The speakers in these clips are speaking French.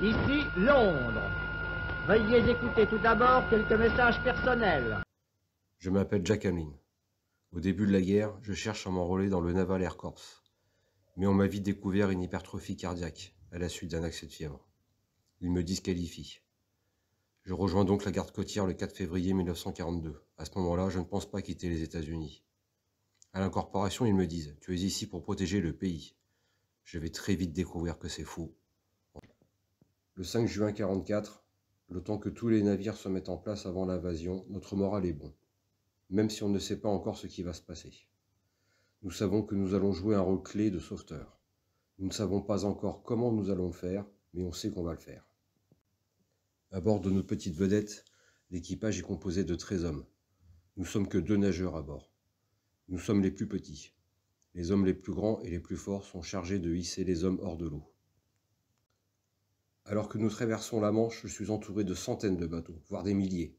Ici Londres. Veuillez écouter tout d'abord quelques messages personnels. Je m'appelle Jack Hamlin. Au début de la guerre, je cherche à m'enrôler dans le Naval Air Corps. Mais on m'a vite découvert une hypertrophie cardiaque à la suite d'un accès de fièvre. Ils me disqualifient. Je rejoins donc la garde côtière le 4 février 1942. À ce moment-là, je ne pense pas quitter les États-Unis. À l'incorporation, ils me disent « Tu es ici pour protéger le pays ». Je vais très vite découvrir que c'est faux. Le 5 juin 1944, le temps que tous les navires se mettent en place avant l'invasion, notre moral est bon, même si on ne sait pas encore ce qui va se passer. Nous savons que nous allons jouer un rôle clé de sauveteur. Nous ne savons pas encore comment nous allons le faire, mais on sait qu'on va le faire. À bord de notre petite vedette, l'équipage est composé de 13 hommes. Nous sommes que 2 nageurs à bord. Nous sommes les plus petits. Les hommes les plus grands et les plus forts sont chargés de hisser les hommes hors de l'eau. Alors que nous traversons la Manche, je suis entouré de centaines de bateaux, voire des milliers.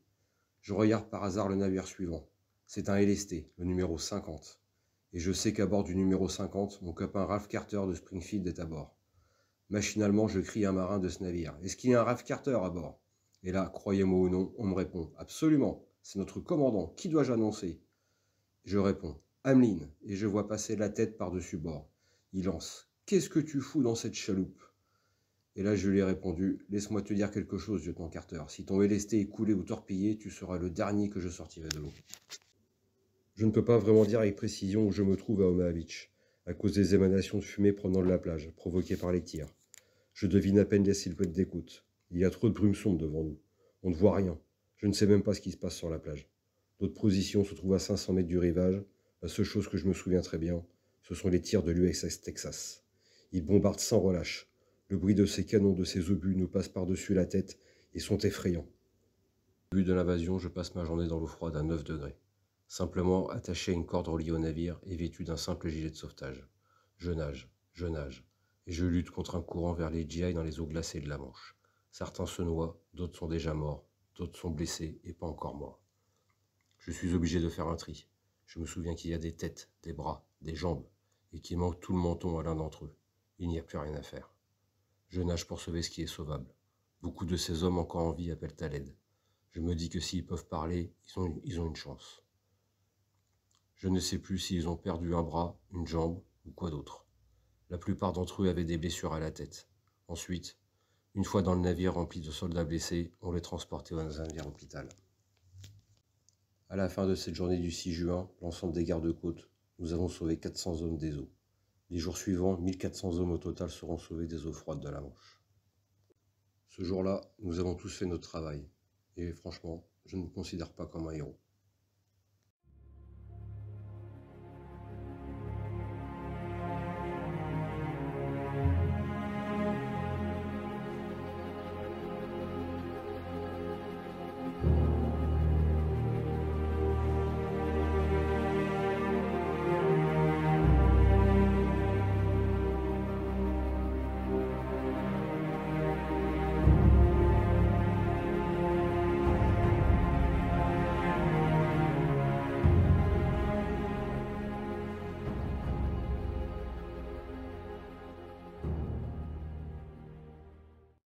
Je regarde par hasard le navire suivant. C'est un LST, le numéro 50. Et je sais qu'à bord du numéro 50, mon copain Ralph Carter de Springfield est à bord. Machinalement, je crie à un marin de ce navire. « Est-ce qu'il y a un Ralph Carter à bord ?» Et là, croyez-moi ou non, on me répond. « Absolument, c'est notre commandant, qui dois-je annoncer ?» Je réponds. « Hamlin » et je vois passer la tête par-dessus bord. Il lance. « Qu'est-ce que tu fous dans cette chaloupe ?» Et là, je lui ai répondu. « Laisse-moi te dire quelque chose, lieutenant Carter. Si ton LST est coulé ou torpillé, tu seras le dernier que je sortirai de l'eau. » Je ne peux pas vraiment dire avec précision où je me trouve à Omaha Beach, à cause des émanations de fumée provenant de la plage, provoquées par les tirs. Je devine à peine les silhouettes des côtes. Il y a trop de brume sombre devant nous. On ne voit rien. Je ne sais même pas ce qui se passe sur la plage. Notre position se trouve à 500 mètres du rivage. La seule chose que je me souviens très bien, ce sont les tirs de l'USS Texas. Ils bombardent sans relâche. Le bruit de ces canons, de ces obus nous passe par-dessus la tête et sont effrayants. Au début de l'invasion, je passe ma journée dans l'eau froide à 9 degrés. Simplement attaché à une corde reliée au navire et vêtu d'un simple gilet de sauvetage. Je nage, et je lutte contre un courant vers les GI dans les eaux glacées de la Manche. Certains se noient, d'autres sont déjà morts, d'autres sont blessés et pas encore morts. Je suis obligé de faire un tri. Je me souviens qu'il y a des têtes, des bras, des jambes, et qu'il manque tout le menton à l'un d'entre eux. Il n'y a plus rien à faire. Je nage pour sauver ce qui est sauvable. Beaucoup de ces hommes encore en vie appellent à l'aide. Je me dis que s'ils peuvent parler, ils ont une chance. Je ne sais plus s'ils ont perdu un bras, une jambe ou quoi d'autre. La plupart d'entre eux avaient des blessures à la tête. Ensuite, une fois dans le navire rempli de soldats blessés, on les transportait dans un navire hôpital. À la fin de cette journée du 6 juin, l'ensemble des gardes-côtes, nous avons sauvé 400 hommes des eaux. Les jours suivants, 1400 hommes au total seront sauvés des eaux froides de la Manche. Ce jour-là, nous avons tous fait notre travail. Et franchement, je ne me considère pas comme un héros.